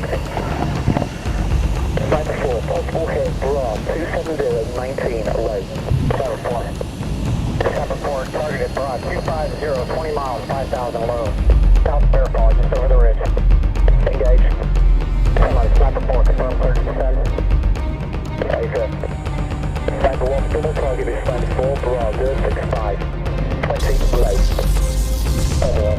targeting. Sniper 4, possible hit, Bra, 270-19, low. Sniper 4. Sniper 4, targeted, Bra, 250, 20 miles, 5,000, low. South Fairfall, just over the ridge. Engage. Somebody, Sniper 4, confirm 30%. Yeah, you good. Sniper 1, double target is Sniper 4, Bra, 065, 20, low. Over.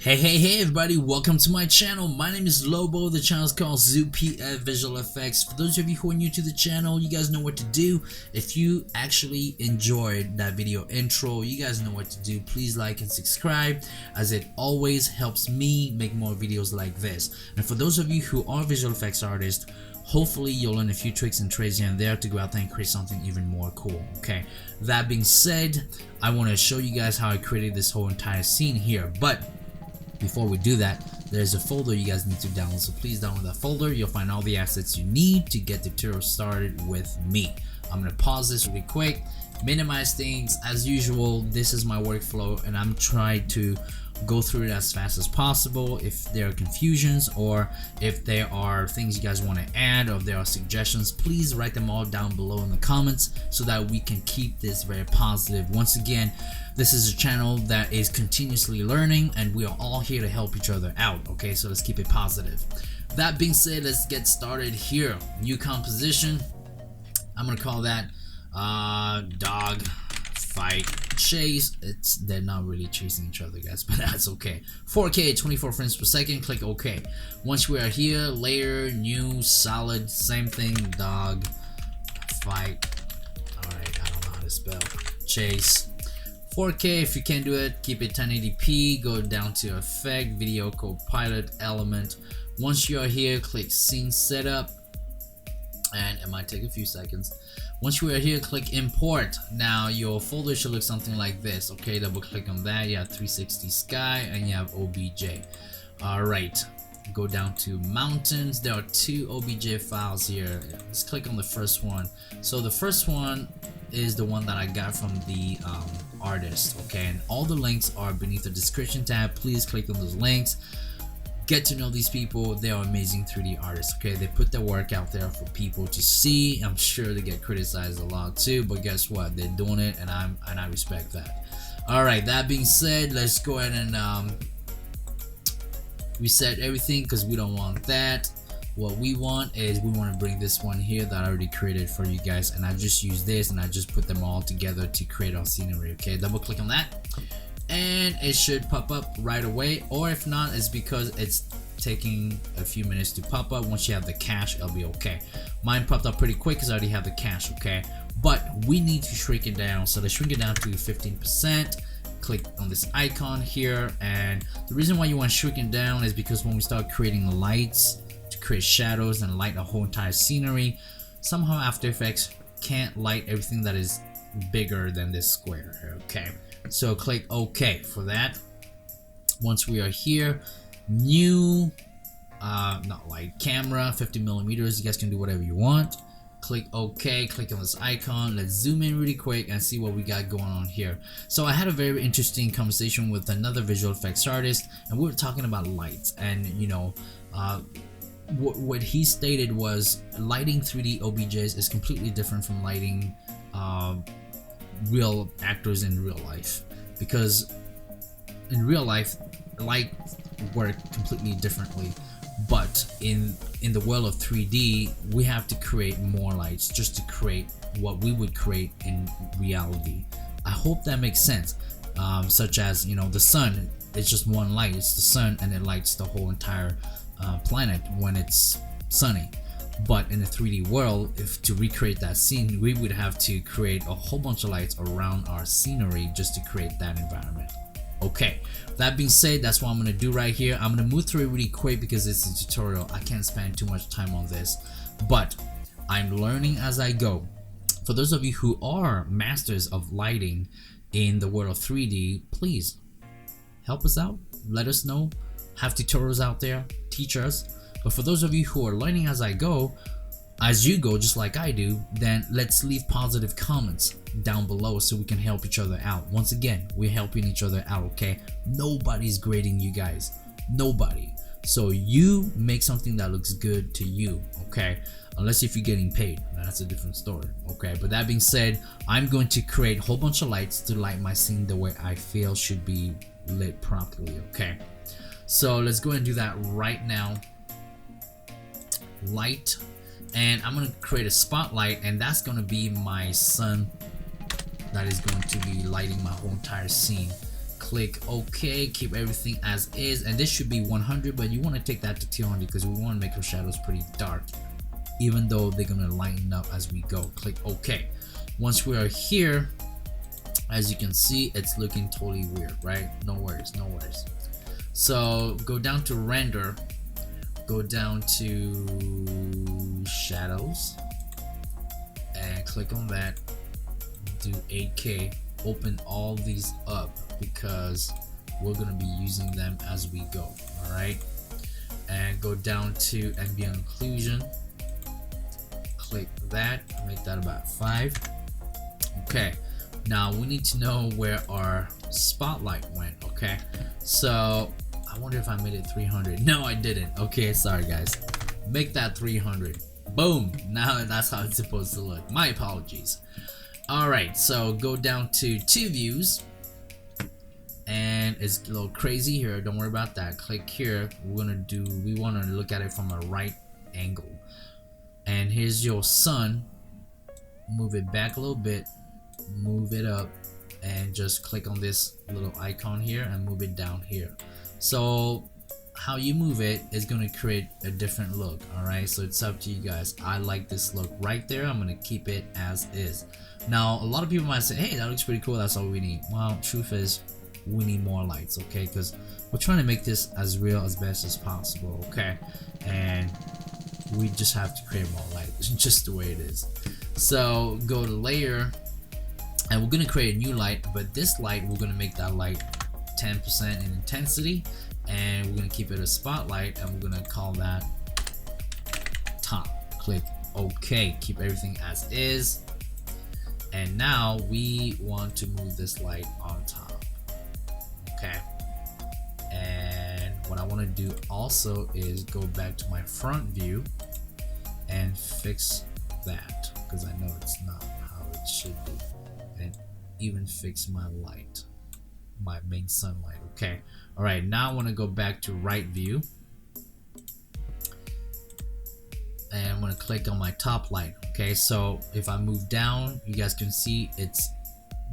Hey everybody, welcome to my channel. My name is Lobo. The channel is called Zoopf Visual Effects. For those of you who are new to the channel, you guys know what to do. If you actually enjoyed that video intro, you guys know what to do. Please like and subscribe, as it always helps me make more videos like this. And for those of you who are visual effects artists, hopefully you'll learn a few tricks and trades here and there to go out there and create something even more cool. Okay, that being said, I want to show you guys how I created this whole entire scene here. But before we do that, there's a folder you guys need to download, so please download that folder. You'll find all the assets you need to get the tutorial started with me. I'm gonna pause this really quick, minimize things as usual. This is my workflow and I'm trying to go through it as fast as possible. If there are confusions or if there are things you guys want to add or if there are suggestions, please write them all down below in the comments so that we can keep this very positive. Once again, this is a channel that is continuously learning and we are all here to help each other out. Okay, so let's keep it positive. That being said, let's get started here. New composition, I'm gonna call that dog fight chase. They're not really chasing each other, guys, but that's okay. 4K 24 frames per second. Click OK. Once we are here, layer, new, solid, same thing, dog fight. Alright, I don't know how to spell chase. 4K. If you can't do it, keep it 1080p. Go down to effect, video, Copilot, element. Once you are here, click scene setup, and it might take a few seconds. Once you are here, click import. Now your folder should look something like this. Okay, double click on that. You have 360 sky and you have OBJ. All right, go down to mountains. There are two OBJ files here. Let's click on the first one. So the first one is the one that I got from the artist. Okay, and all the links are beneath the description tab. Please click on those links. Get to know these people. They are amazing 3D artists. Okay, they put their work out there for people to see. I'm sure they get criticized a lot too, but guess what, they're doing it and I respect that. All right, that being said, let's go ahead and reset everything because we don't want that. What we want is we want to bring this one here that I already created for you guys, and I just use this and I just put them all together to create our scenery. Okay, double click on that and it should pop up right away, or if not, it's because it's taking a few minutes to pop up. Once you have the cache, it'll be okay. Mine popped up pretty quick because I already have the cache. Okay, but we need to shrink it down, so let's shrink it down to 15%. Click on this icon here, and the reason why you want to shrink it down is because when we start creating lights to create shadows and light a whole entire scenery, somehow After Effects can't light everything that is bigger than this square. Okay, so click OK for that. Once we are here, new not light, camera 50mm. You guys can do whatever you want. Click OK, click on this icon. Let's zoom in really quick and see what we got going on here. So I had a very interesting conversation with another visual effects artist and we were talking about lights, and you know, what he stated was lighting 3D OBJs is completely different from lighting real actors in real life, because in real life light work completely differently, but in the world of 3D we have to create more lights just to create what we would create in reality. I hope that makes sense. Such as, you know, the sun, it's just one light, it's the sun, and it lights the whole entire planet when it's sunny. But in the 3D world, if to recreate that scene, we would have to create a whole bunch of lights around our scenery just to create that environment. Okay, that being said, that's what I'm gonna do right here. I'm gonna move through it really quick because it's a tutorial. I can't spend too much time on this, but I'm learning as I go. For those of you who are masters of lighting in the world of 3D, please help us out, let us know, have tutorials out there, teach us. But for those of you who are learning as I go, as you go, just like I do, then let's leave positive comments down below so we can help each other out. Once again, we're helping each other out, okay? Nobody's grading you guys, nobody. So you make something that looks good to you, okay? Unless if you're getting paid, that's a different story, okay? But that being said, I'm going to create a whole bunch of lights to light my scene the way I feel should be lit properly, okay? So let's go and do that right now. Light, and I'm gonna create a spotlight, and that's gonna be my sun that is going to be lighting my whole entire scene. Click OK, keep everything as is, and this should be 100, but you want to take that to 200 because we want to make our shadows pretty dark, even though they're gonna lighten up as we go. Click OK. Once we are here, as you can see, it's looking totally weird, right? No worries, no worries. So go down to render, go down to shadows, and click on that. Do 8K. Open all these up because we're gonna be using them as we go. All right, and go down to ambient occlusion. Click that, make that about 5. Okay, now we need to know where our spotlight went. Okay, so I wonder if I made it 300. No, I didn't. Okay, sorry guys. Make that 300. Boom. Now that's how it's supposed to look. My apologies. All right, so go down to 2 views, and it's a little crazy here. Don't worry about that. Click here. We want to look at it from a right angle. And here's your sun. Move it back a little bit, move it up, and just click on this little icon here and move it down here. So how you move it is going to create a different look. All right, so it's up to you guys. I like this look right there. I'm going to keep it as is. Now a lot of people might say, hey, that looks pretty cool, that's all we need. Well, truth is we need more lights, okay? Because we're trying to make this as real as best as possible, okay? And we just have to create more light, just the way it is. So go to layer, and we're going to create a new light, but this light, we're going to make that light 10% in intensity, and we're going to keep it a spotlight, and we're going to call that top. Click OK, keep everything as is. And now we want to move this light on top. Okay, and what I want to do also is go back to my front view and fix that, because I know it's not how it should be, and even fix my light, my main sunlight. Okay, all right, now I want to go back to right view, and I'm going to click on my top light. Okay, so if I move down, you guys can see it's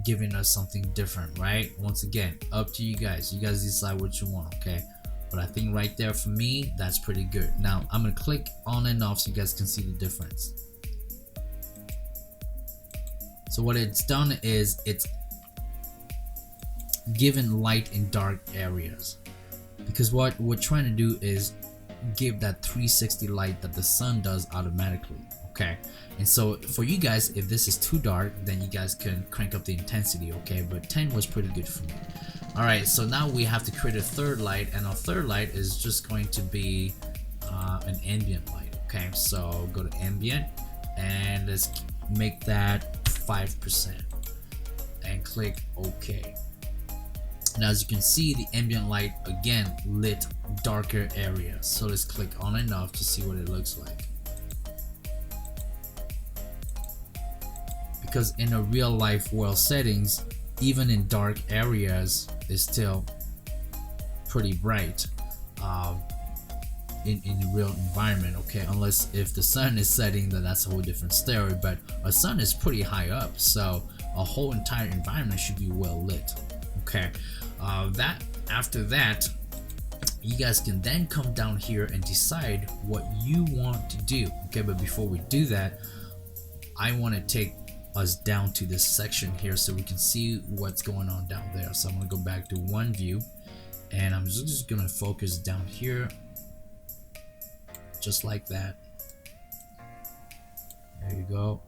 giving us something different, right? Once again, up to you guys. You guys decide what you want, okay? But I think right there for me, that's pretty good. Now I'm gonna click on and off so you guys can see the difference. So what it's done is it's given light in dark areas, because what we're trying to do is give that 360 light that the sun does automatically. Okay, and so for you guys, if this is too dark, then you guys can crank up the intensity. Okay, but 10 was pretty good for me. All right, so now we have to create a third light, and our third light is just going to be an ambient light. Okay, so go to ambient, and let's make that 5%, and click OK. Now as you can see, the ambient light again lit darker areas. So let's click on and off to see what it looks like. Because in a real life world settings, even in dark areas, it's still pretty bright in a real environment. Okay, unless if the sun is setting, then that's a whole different story. But a sun is pretty high up, so a whole entire environment should be well lit. Okay, after that, you guys can then come down here and decide what you want to do. Okay, but before we do that, I want to take us down to this section here so we can see what's going on down there. So I'm going to go back to one view, and I'm just going to focus down here, just like that. There you go,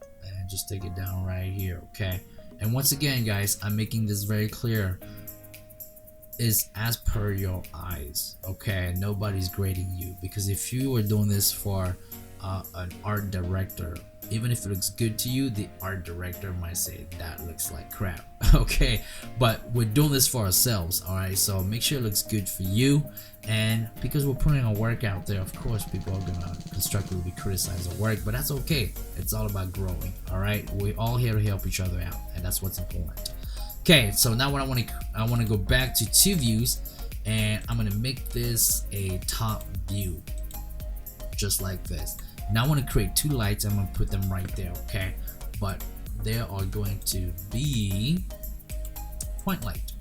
and just take it down right here. Okay, and once again guys, I'm making this very clear, is as per your eyes. Okay, nobody's grading you, because if you were doing this for an art director. Even if it looks good to you, the art director might say that looks like crap. Okay, but we're doing this for ourselves, all right? So make sure it looks good for you, and because we're putting our work out there, of course people are gonna constructively criticize our work, but that's okay. It's all about growing, all right? We're all here to help each other out, and that's what's important. Okay, so now what I want to go back to 2 views, and I'm gonna make this a top view, just like this. Now I want to create 2 lights. I'm going to put them right there, okay? But they are going to be point light,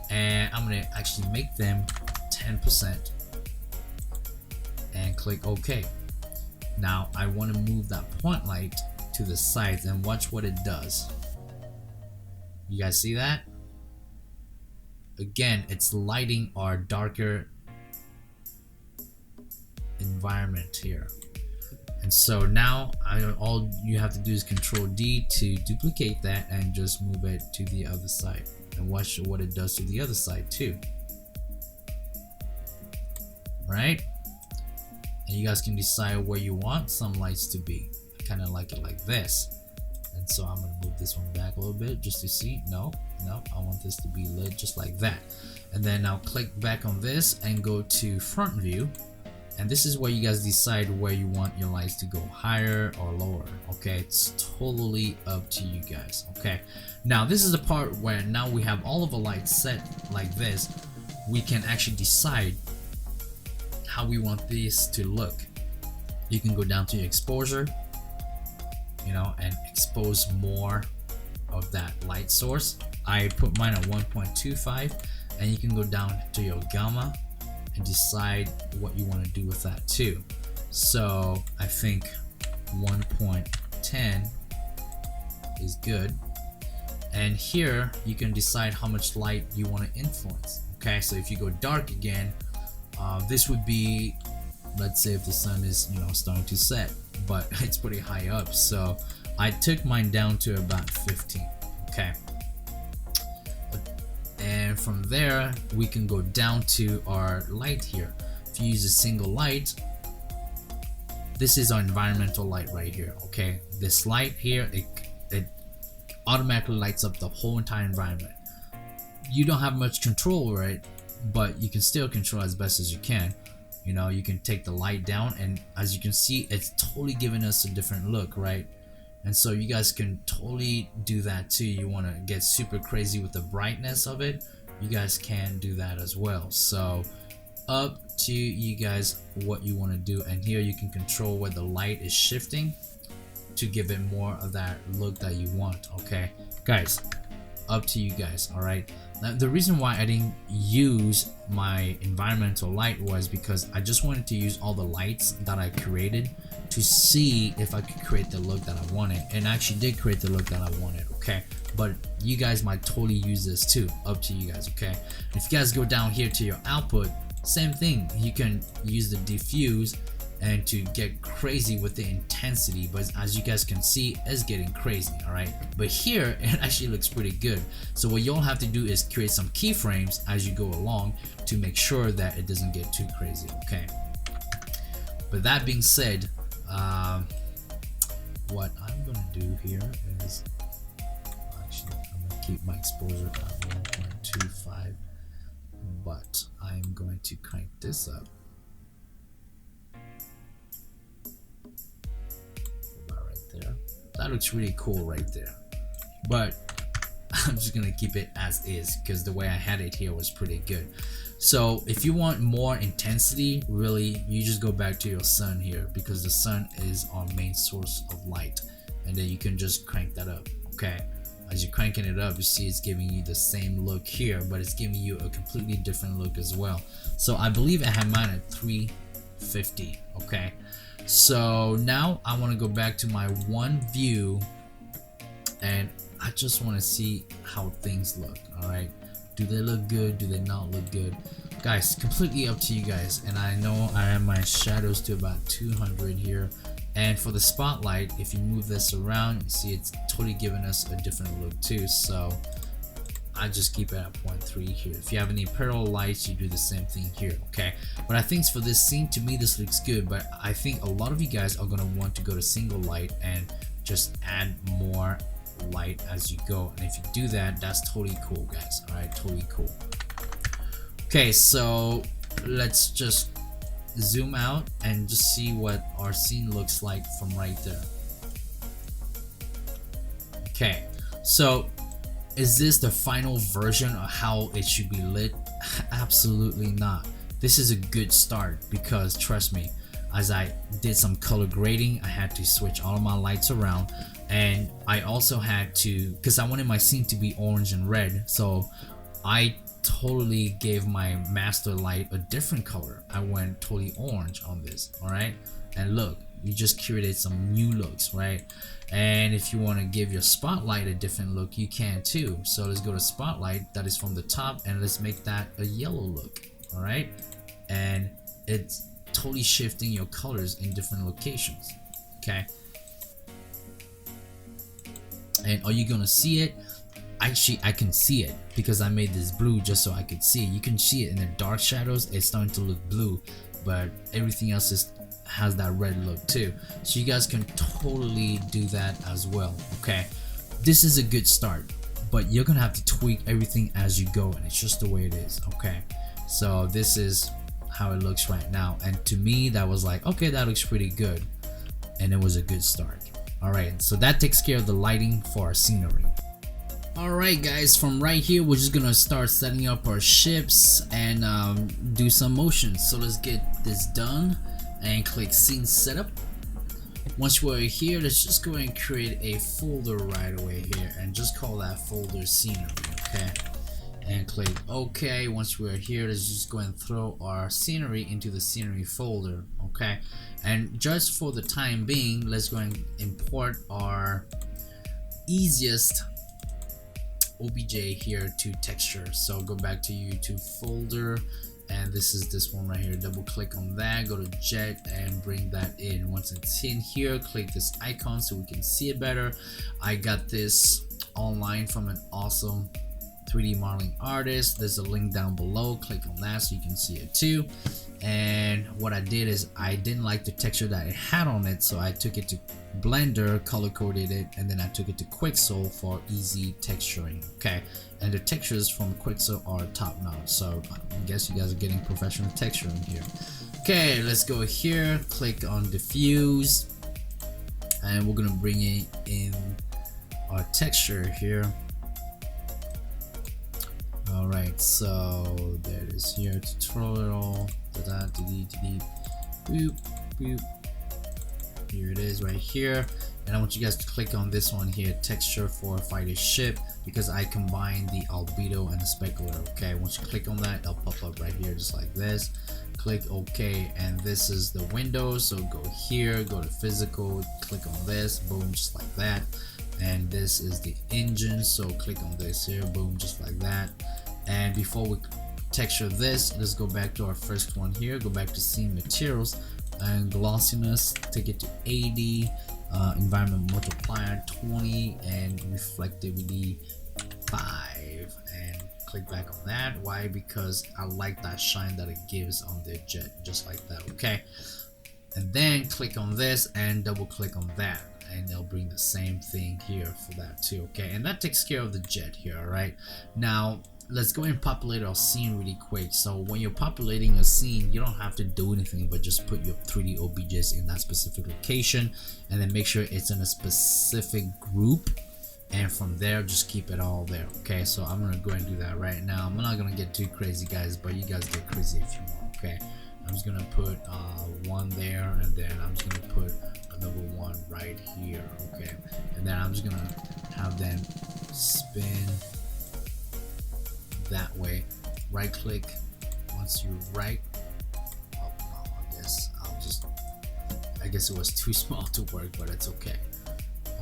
and I'm going to actually make them 10% and click OK. Now I want to move that point light to the side and watch what it does. You guys see that? Again, it's lighting our darker environment here. And so now all you have to do is Control D to duplicate that and just move it to the other side, and watch what it does to the other side too. Right? And you guys can decide where you want some lights to be. I kind of like it like this. And so I'm going to move this one back a little bit just to see. No, I want this to be lit just like that. And then now click back on this and go to front view. And this is where you guys decide where you want your lights to go, higher or lower. Okay, it's totally up to you guys. Okay, now this is the part where now we have all of the lights set like this. We can actually decide how we want these to look. You can go down to your exposure, you know, and expose more of that light source. I put mine at 1.25, and you can go down to your gamma and decide what you want to do with that too. So I think 1.10 is good, and here you can decide how much light you want to influence. Okay, so if you go dark again, this would be, let's say if the sun is, you know, starting to set, but it's pretty high up, so I took mine down to about 15. Okay, and from there we can go down to our light here. If you use a single light, this is our environmental light right here. Okay, this light here, it automatically lights up the whole entire environment. You don't have much control over it, but you can still control as best as you can. You know, you can take the light down, and as you can see, it's totally giving us a different look, right? And so you guys can totally do that too. You want to get super crazy with the brightness of it, you guys can do that as well. So up to you guys what you want to do. And here you can control where the light is shifting to give it more of that look that you want. Okay guys, up to you guys. All right, now the reason why I didn't use my environmental light was because I just wanted to use all the lights that I created to see if I could create the look that I wanted, and I actually did create the look that I wanted. Okay, but you guys might totally use this too. Up to you guys. Okay, if you guys go down here to your output, same thing, you can use the diffuse and to get crazy with the intensity, but as you guys can see, it's getting crazy. All right, but here it actually looks pretty good. So what you'll have to do is create some keyframes as you go along to make sure that it doesn't get too crazy. Okay, but that being said, what I'm gonna do here is actually I'm gonna keep my exposure at 1.25, but I'm going to crank this up about right there. That looks really cool right there, but I'm just gonna keep it as is because the way I had it here was pretty good. So if you want more intensity, really, you just go back to your sun here, because the sun is our main source of light, and then you can just crank that up. Okay, as you're cranking it up, you see it's giving you the same look here, but it's giving you a completely different look as well. So I believe I have mine at 350. Okay, so now I want to go back to my one view, and I just want to see how things look. All right, do they look good? Do they not look good? Guys, completely up to you guys. And I know I have my shadows to about 200 here. And for the spotlight, if you move this around, you see it's totally giving us a different look too. So I just keep it at 0.3 here. If you have any parallel lights, you do the same thing here, okay? But I think for this scene, to me this looks good, but I think a lot of you guys are gonna want to go to single light and just add more light as you go. And if you do that, that's totally cool, guys. All right, totally cool. Okay, so let's just zoom out and just see what our scene looks like from right there. Okay, so is this the final version of how it should be lit? Absolutely not. This is a good start because trust me, as I did some color grading, I had to switch all of my lights around, and I also had to, because I wanted my scene to be orange and red, so I totally gave my master light a different color. I went totally orange on this. All right, and look, you just created some new looks, right? And if you want to give your spotlight a different look, you can too. So let's go to spotlight, that is from the top, and let's make that a yellow look. All right, and it's totally shifting your colors in different locations. Okay, and are you gonna see it? Actually, I can see it because I made this blue just so I could see it. You can see it in the dark shadows, it's starting to look blue, but everything else has that red look too. So you guys can totally do that as well. Okay, this is a good start, but you're gonna have to tweak everything as you go, and it's just the way it is. Okay, so this is how it looks right now, and to me that was like, okay, that looks pretty good, and it was a good start. All right, so that takes care of the lighting for our scenery. Alright guys, from right here we're just gonna start setting up our ships and do some motions. So let's get this done and click scene setup. Once we're here, let's just go and create a folder right away here and just call that folder scenery. Okay, and click OK. Once we're here, let's just go and throw our scenery into the scenery folder. Okay, and just for the time being, let's go and import our easiest OBJ here to texture. So go back to YouTube folder, and this is this one right here. Double click on that, go to jet and bring that in. Once it's in here, click this icon so we can see it better. I got this online from an awesome 3D modeling artist. There's a link down below, click on that so you can see it too. And what I did is I didn't like the texture that it had on it, so I took it to Blender, color coded it, and then I took it to Quixel for easy texturing. Okay, and the textures from Quixel are top notch, so I guess you guys are getting professional texturing here. Okay, let's go here, click on diffuse, and we're gonna bring in our texture here. Alright, so there it is here, tutorial, boop, boop. Here it is right here, and I want you guys to click on this one here, texture for fighter ship, because I combined the albedo and the specular. Okay, once you click on that, it'll pop up right here just like this. Click OK, and this is the window, so go here, go to physical, click on this, boom, just like that. And this is the engine, so click on this here, boom, just like that. And before we texture this, let's go back to our first one here, go back to scene materials and glossiness, take it to 80, environment multiplier 20, and reflectivity 5, and click back on that. Why? Because I like that shine that it gives on the jet, just like that. Okay, and then click on this and double click on that, and they'll bring the same thing here for that too. Okay, and that takes care of the jet here. All right, now let's go and populate our scene really quick. So when you're populating a scene, you don't have to do anything but just put your 3D OBJs in that specific location, and then make sure it's in a specific group, and from there just keep it all there. Okay, so I'm gonna go and do that right now. I'm not gonna get too crazy, guys, but you guys get crazy if you want. Okay, I'm just gonna put one there, and then I'm just gonna put another one right here. Okay, and then I'm just gonna have them spin that way. Right click. Once you right, oh, no, I guess it was too small to work, but it's okay.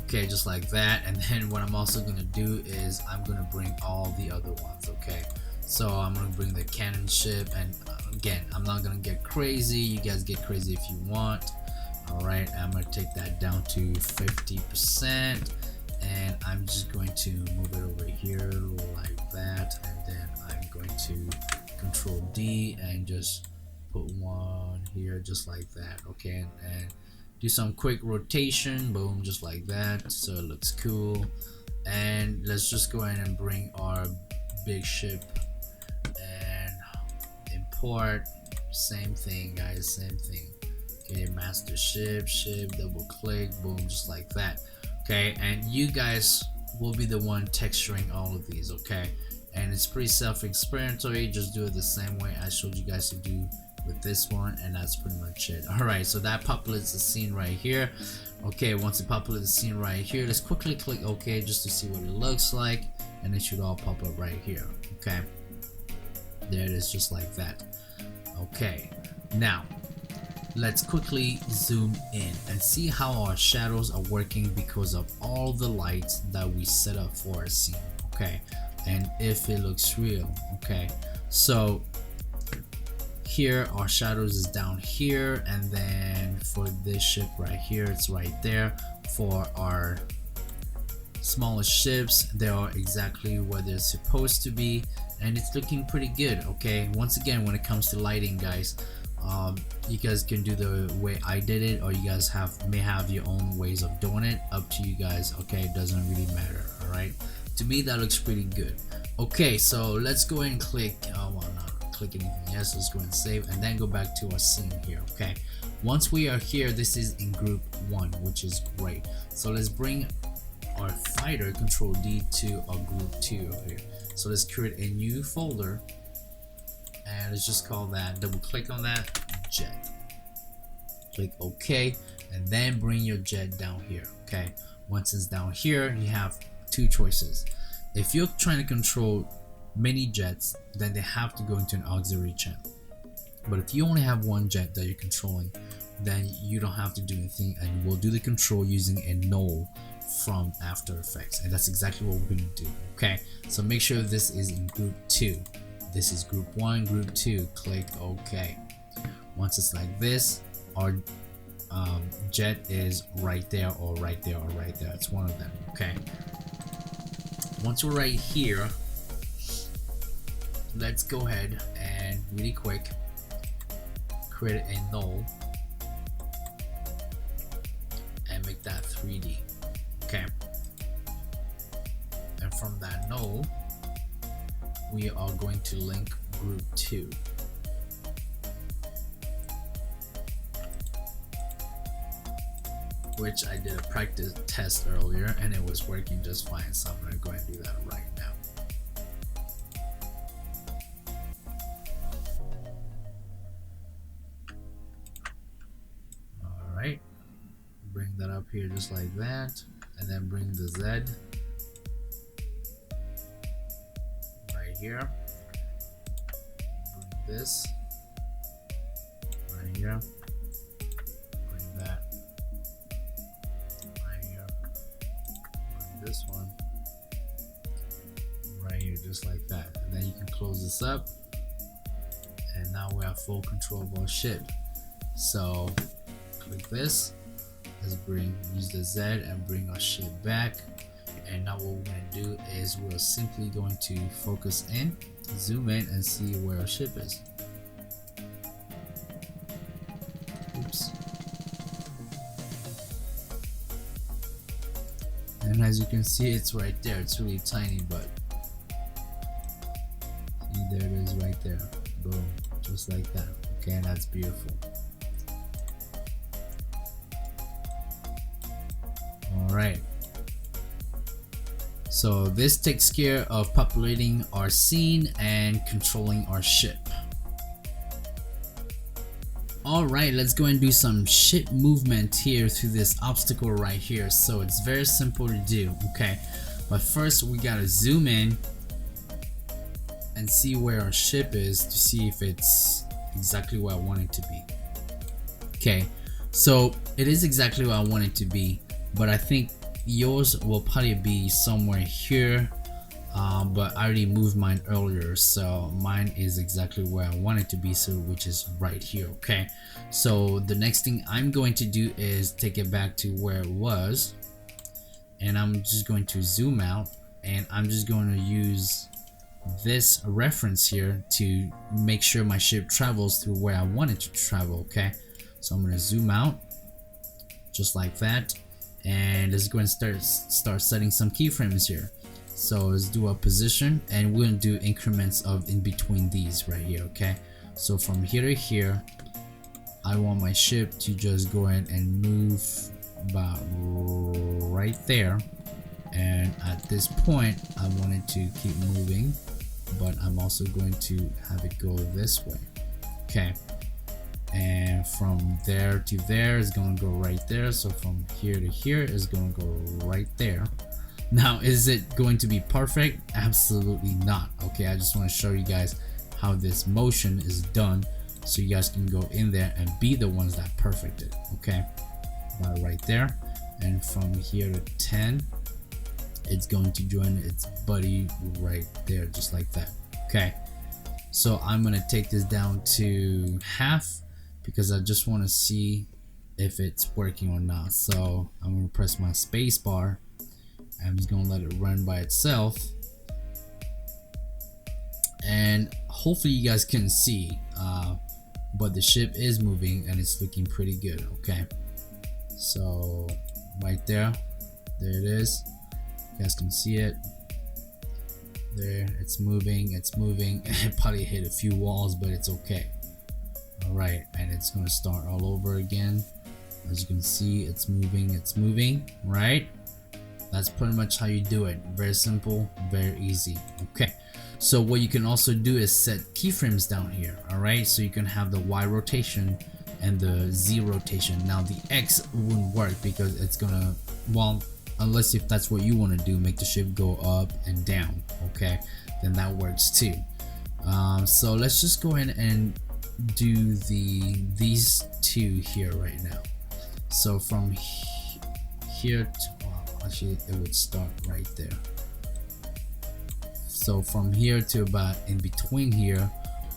Okay, just like that. And then what I'm also gonna do is I'm gonna bring all the other ones. Okay, so I'm gonna bring the cannon ship, and again, I'm not gonna get crazy. You guys get crazy if you want. All right, I'm gonna take that down to 50%, and I'm just going to move it over here like that. D and just put one here just like that. Okay, and do some quick rotation, boom, just like that, so it looks cool. And let's just go ahead and bring our big ship and import. Same thing, guys, same thing. Okay, master ship, double click, boom, just like that. Okay, and you guys will be the one texturing all of these. Okay, and it's pretty self-explanatory. Just do it the same way I showed you guys to do with this one, and that's pretty much it. All right, so that populates the scene right here. Okay, once it populates the scene right here, let's quickly click OK just to see what it looks like, and it should all pop up right here. Okay, there it is, just like that. Okay, now let's quickly zoom in and see how our shadows are working because of all the lights that we set up for our scene. Okay, and if it looks real. Okay, so here our shadows is down here, and then for this ship right here, it's right there. For our smallest ships, they are exactly where they're supposed to be, and it's looking pretty good. Okay, once again, when it comes to lighting, guys, you guys can do the way I did it, or you guys may have your own ways of doing it. Up to you guys. Okay, it doesn't really matter. All right, to me that looks pretty good. Okay, so let's go ahead and click well, not click anything. Yes, let's go ahead and save, and then go back to our scene here. Okay, once we are here, this is in group 1, which is great. So let's bring our fighter, Control D, to our group 2 here. So let's create a new folder, and let's just call that, double click on that, jet. Click OK, and then bring your jet down here. Okay, once it's down here, you have two choices. If you're trying to control many jets, then they have to go into an auxiliary channel. But if you only have one jet that you're controlling, then you don't have to do anything, and we'll do the control using a null from After Effects, and that's exactly what we're going to do. Okay, so make sure this is in group 2. This is group 1, group 2. Click OK. Once it's like this, our jet is right there, or right there, or right there. It's one of them. Okay, once we're right here, let's go ahead and really quick create a null and make that 3D. Okay, and from that null, we are going to link group 2. Which I did a practice test earlier, and it was working just fine, so I'm going to go ahead and do that right now. Alright, bring that up here just like that, and then bring the Z right here, bring this right here, bring that right here, bring this one right here just like that, and then you can close this up, and now we have full control of our ship. So click this, let's use the Z and bring our ship back, and now what we're going to do is we're simply going to focus in, zoom in, and see where our ship is. Oops. And as you can see, it's right there. It's really tiny, but see, there it is right there. Boom, just like that. Okay, and that's beautiful. Alright, so this takes care of populating our scene and controlling our ship. Alright, let's go and do some ship movement here through this obstacle right here. So it's very simple to do. Okay, but first we gotta zoom in and see where our ship is to see if it's exactly where I want it to be. Okay, so it is exactly where I want it to be, but I think yours will probably be somewhere here, but I already moved mine earlier, so mine is exactly where I want it to be, so which is right here. Okay, so the next thing I'm going to do is take it back to where it was, and I'm just going to zoom out, and I'm just going to use this reference here to make sure my ship travels through where I want it to travel. Okay, so I'm going to zoom out just like that, and let's go and start setting some keyframes here. So let's do a position, and we're going to do increments of in between these right here. Okay, so from here to here, I want my ship to just go ahead and move about right there, and at this point I want it to keep moving, but I'm also going to have it go this way. Okay, and from there to there is going to go right there, so from here to here is going to go right there. Now, is it going to be perfect? Absolutely not. Okay, I just want to show you guys how this motion is done, so you guys can go in there and be the ones that perfect it. Okay, about right there, and from here to 10, it's going to join its buddy right there, just like that. Okay, so I'm gonna take this down to half because I just want to see if it's working or not. So I'm gonna press my space bar. I'm just gonna let it run by itself, and hopefully you guys can see, but the ship is moving and it's looking pretty good. Okay, so right there it is. You guys can see it there. It's moving. It probably hit a few walls, but it's okay. All right, and it's gonna start all over again. As you can see, it's moving, right? That's pretty much how you do it. Very simple, very easy. Okay, so what you can also do is set keyframes down here. All right, so you can have the Y rotation and the Z rotation. Now the X wouldn't work because it's gonna, well, unless if that's what you want to do, make the ship go up and down. Okay, then that works too. So let's just go ahead and do these two here right now. So from here to, actually it would start right there. So from here to about in between here,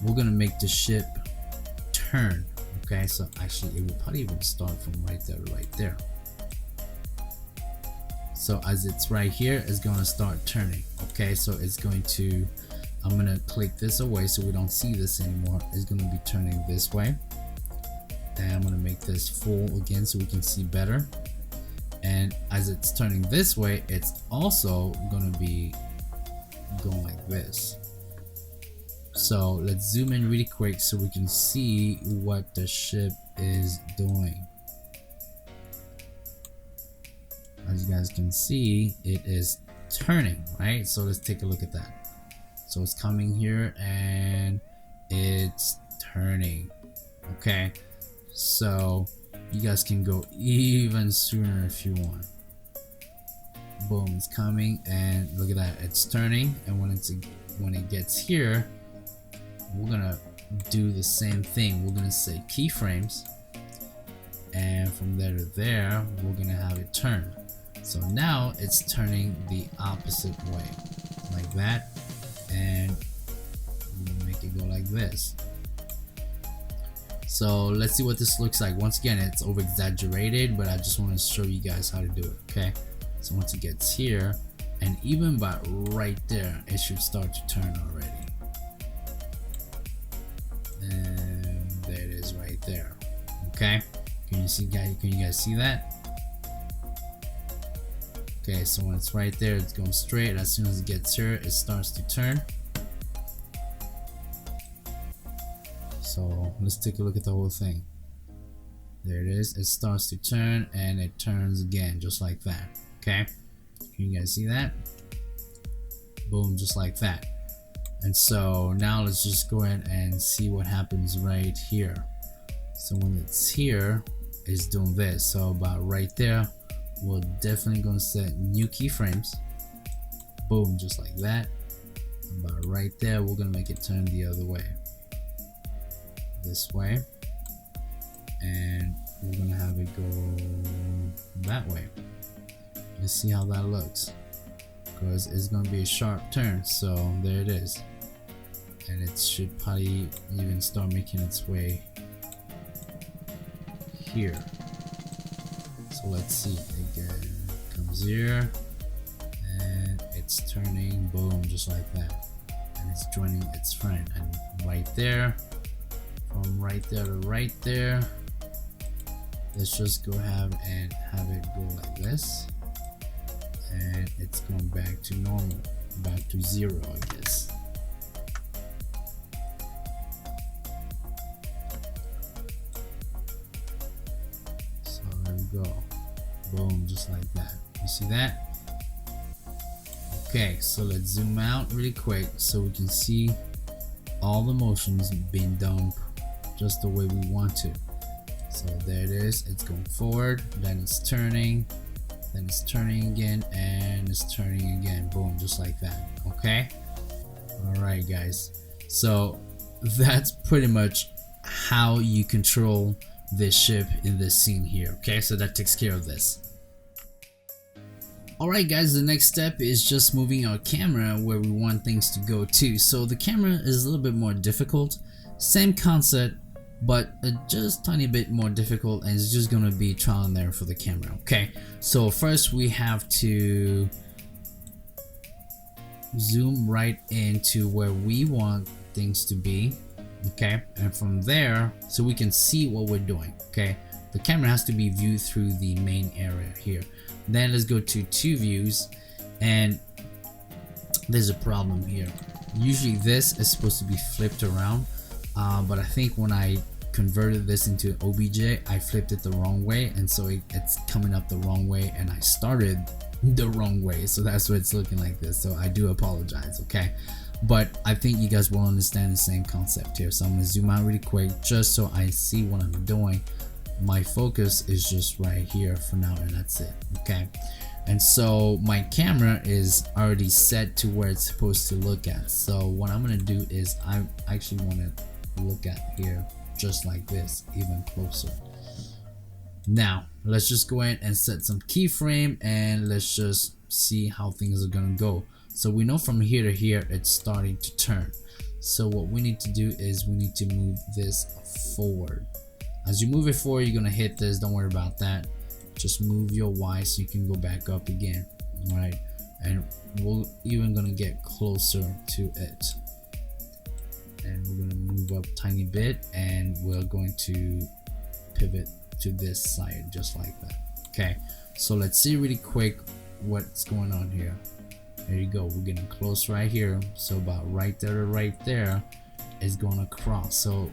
we're gonna make the ship turn. Okay, so actually it would probably even start from right there to right there. So as it's right here, it's gonna start turning. Okay, so it's going to, I'm gonna click this away so we don't see this anymore. It's gonna be turning this way, and I'm gonna make this full again so we can see better. And as it's turning this way, it's also gonna be going like this. So let's zoom in really quick so we can see what the ship is doing. As you guys can see, it is turning, right? So let's take a look at that. So it's coming here and it's turning. Okay, so you guys can go even sooner if you want. Boom, it's coming, and look at that, it's turning. And when it gets here, we're gonna do the same thing. We're gonna say keyframes, and from there to there, we're gonna have it turn. So now it's turning the opposite way, like that, and we'll make it go like this. So let's see what this looks like. Once again, it's over exaggerated, but I just want to show you guys how to do it. Okay, so once it gets here, and even by right there, it should start to turn already. And there it is right there. Okay, can you guys see that? Okay, so when it's right there, it's going straight. As soon as it gets here, it starts to turn. So let's take a look at the whole thing. There it is. It starts to turn, and it turns again, just like that. Okay, can you guys see that? Boom, just like that. And so now let's just go ahead and see what happens right here. So when it's here, it's doing this. So about right there, we're definitely going to set new keyframes. Boom, just like that. About right there, we're going to make it turn the other way, this way, and we're going to have it go that way. Let's see how that looks, because it's going to be a sharp turn. So there it is, and it should probably even start making its way here. So let's see, again, comes here and it's turning, boom, just like that. and it's joining its friend, and right there, from right there to right there, let's just go ahead and have it go like this, and it's going back to normal, back to 0, I guess. So there we go, boom, just like that. You see that? Okay, so let's zoom out really quick so we can see all the motions being done just the way we want to. So there it is, it's going forward, then it's turning again, and it's turning again, boom, just like that. Okay, all right guys, so that's pretty much how you control this ship in this scene here. Okay, so that takes care of this. Alright guys, the next step is just moving our camera where we want things to go to. So the camera is a little bit more difficult, same concept, but just tiny bit more difficult, and it's just gonna be trial and error for the camera. Okay, so first we have to zoom right into where we want things to be. Okay, and from there, so we can see what we're doing. Okay, the camera has to be viewed through the main area here. Then let's go to 2 views, and there's a problem here. Usually this is supposed to be flipped around, but I think when I converted this into OBJ, I flipped it the wrong way, and so it's coming up the wrong way, and I started the wrong way, so that's why it's looking like this. So I do apologize. Okay, but I think you guys will understand the same concept here. So I'm gonna zoom out really quick just so I see what I'm doing. My focus is just right here for now, and that's it. Okay, and so my camera is already set to where it's supposed to look at. So what I'm gonna do is I actually want to look at here just like this, even closer. Now let's just go ahead and set some keyframe, and let's just see how things are gonna go. So we know from here to here it's starting to turn. So what we need to do is we need to move this forward. As you move it forward, you're gonna hit this, don't worry about that. Just move your Y so you can go back up again. All right, and we're even gonna get closer to it, and we're gonna move up a tiny bit, and we're going to pivot to this side just like that. Okay, so let's see really quick what's going on here. There you go, we're getting close right here. So about right there to right there is going across. So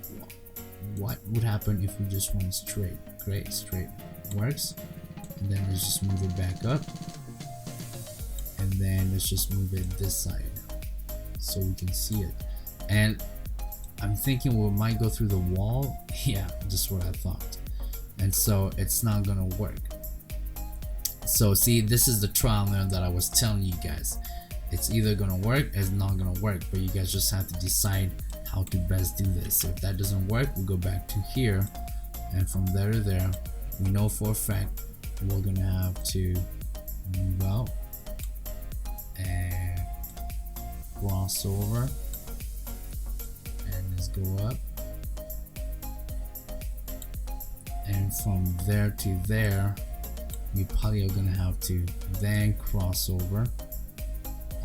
what would happen if we just went straight? Great, straight works. And then let's just move it back up, and then let's just move it this side so we can see it. And I'm thinking we might go through the wall. Yeah, just what I thought. And so it's not gonna work. So see, this is the trial and error that I was telling you guys. It's either gonna work or it's not gonna work, but you guys just have to decide how to best do this. So if that doesn't work, we'll go back to here, and from there to there, we know for a fact we're gonna have to move out and cross over, and let's go up, and from there to there we probably are gonna have to then cross over.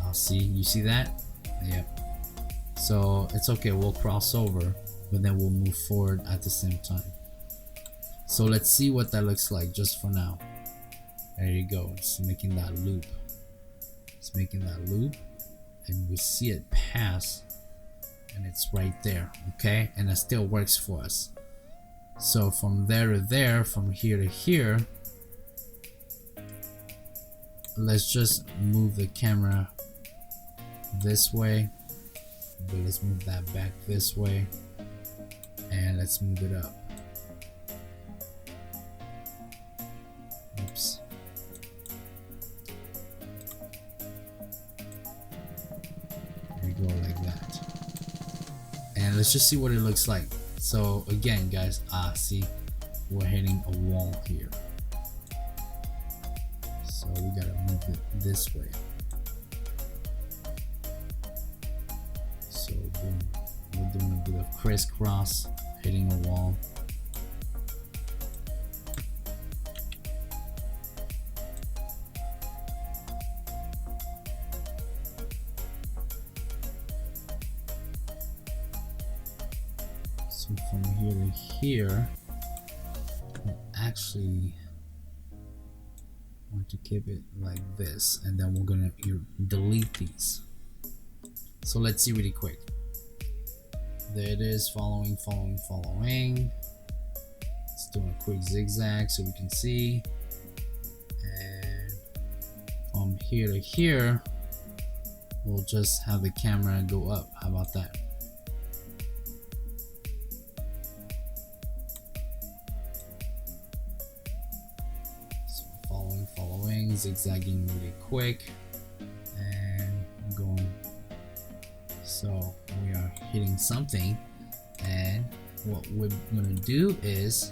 I'll see, you see that? Yep. So it's okay, we'll cross over, but then we'll move forward at the same time. So let's see what that looks like just for now. There you go, it's making that loop. It's making that loop, and we see it pass, and it's right there. Okay, and it still works for us. So from there to there, from here to here, let's just move the camera this way, but let's move that back this way, and let's move it up. Oops. There you go, like that. And let's just see what it looks like. So again guys, see, we're hitting a wall here, so we gotta move it this way. So boom, we're doing a bit of crisscross, hitting a wall. So from here to here, I actually want to keep it like this, and then we're gonna delete these. So let's see really quick. There it is, following. Let's do a quick zigzag so we can see. And from here to here, we'll just have the camera go up. How about that? So following, zigzagging really quick, and going. So we are hitting something, and what we're gonna do is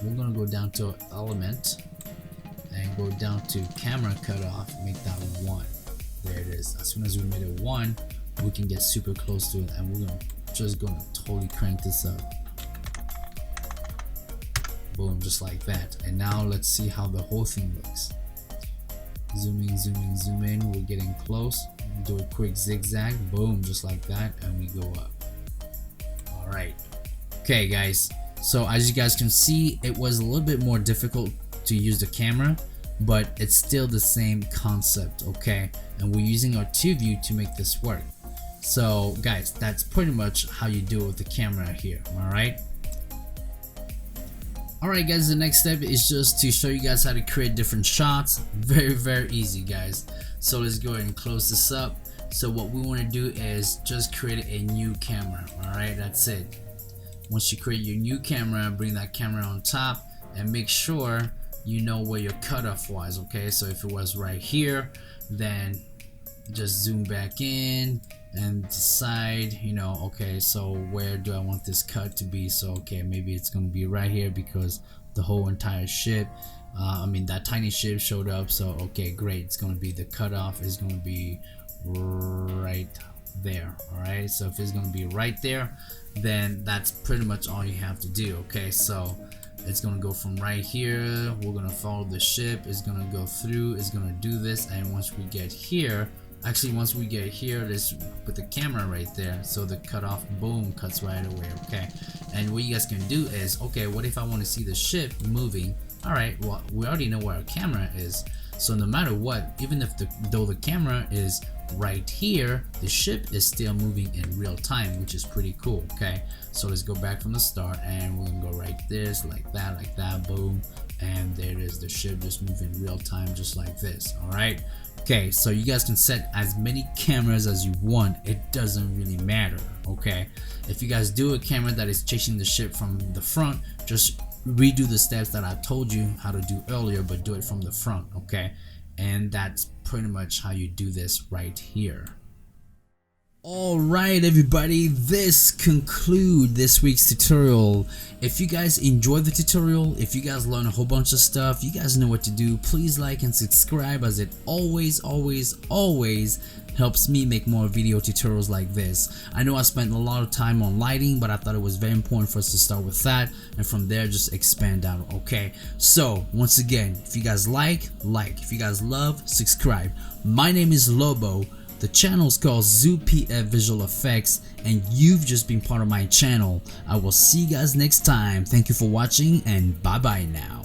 we're gonna go down to element and go down to camera cutoff, make that 1. There it is. As soon as we made it 1, we can get super close to it, and we're gonna totally crank this up. Boom, just like that. And now let's see how the whole thing looks. Zoom in, we're getting close. Do a quick zigzag, boom, just like that, and we go up. All right, okay guys, so as you guys can see, it was a little bit more difficult to use the camera, but it's still the same concept, okay? And we're using our 2 view to make this work. So guys, that's pretty much how you do it with the camera here. All right. Alright guys, the next step is just to show you guys how to create different shots. Very easy guys. So let's go ahead and close this up. So what we want to do is just create a new camera. Alright, that's it. Once you create your new camera, bring that camera on top and make sure you know where your cutoff was. Okay, so if it was right here, then just zoom back in and decide, you know, okay, so where do I want this cut to be? So okay, maybe it's gonna be right here because the whole entire ship, that tiny ship showed up. So okay, great, it's gonna be the cutoff is gonna be right there. All right, so if it's gonna be right there, then that's pretty much all you have to do. Okay, so it's gonna go from right here, we're gonna follow the ship, it's gonna go through, it's gonna do this, and once we get here, once we get here, let's put the camera right there, so the cutoff, boom, cuts right away. Okay, and what you guys can do is, okay, what if I want to see the ship moving? All right, well, we already know where our camera is, so no matter what, even if though the camera is right here, the ship is still moving in real time, which is pretty cool. Okay, so let's go back from the start, and we're gonna go right this, like that, boom, and there it is, the ship just moving real time, just like this. All right. Okay, so you guys can set as many cameras as you want, it doesn't really matter. Okay, if you guys do a camera that is chasing the ship from the front, just redo the steps that I told you how to do earlier, but do it from the front. Okay, and that's pretty much how you do this right here. Alright everybody, this concludes this week's tutorial. If you guys enjoyed the tutorial, if you guys learned a whole bunch of stuff, you guys know what to do. Please like and subscribe, as it always helps me make more video tutorials like this. I know I spent a lot of time on lighting, but I thought it was very important for us to start with that, and from there just expand out. Okay, so once again, if you guys like, if you guys love, subscribe. My name is Lobo. The channel is called Zoopf Visual Effects, and you've just been part of my channel. I will see you guys next time. Thank you for watching, and bye bye now.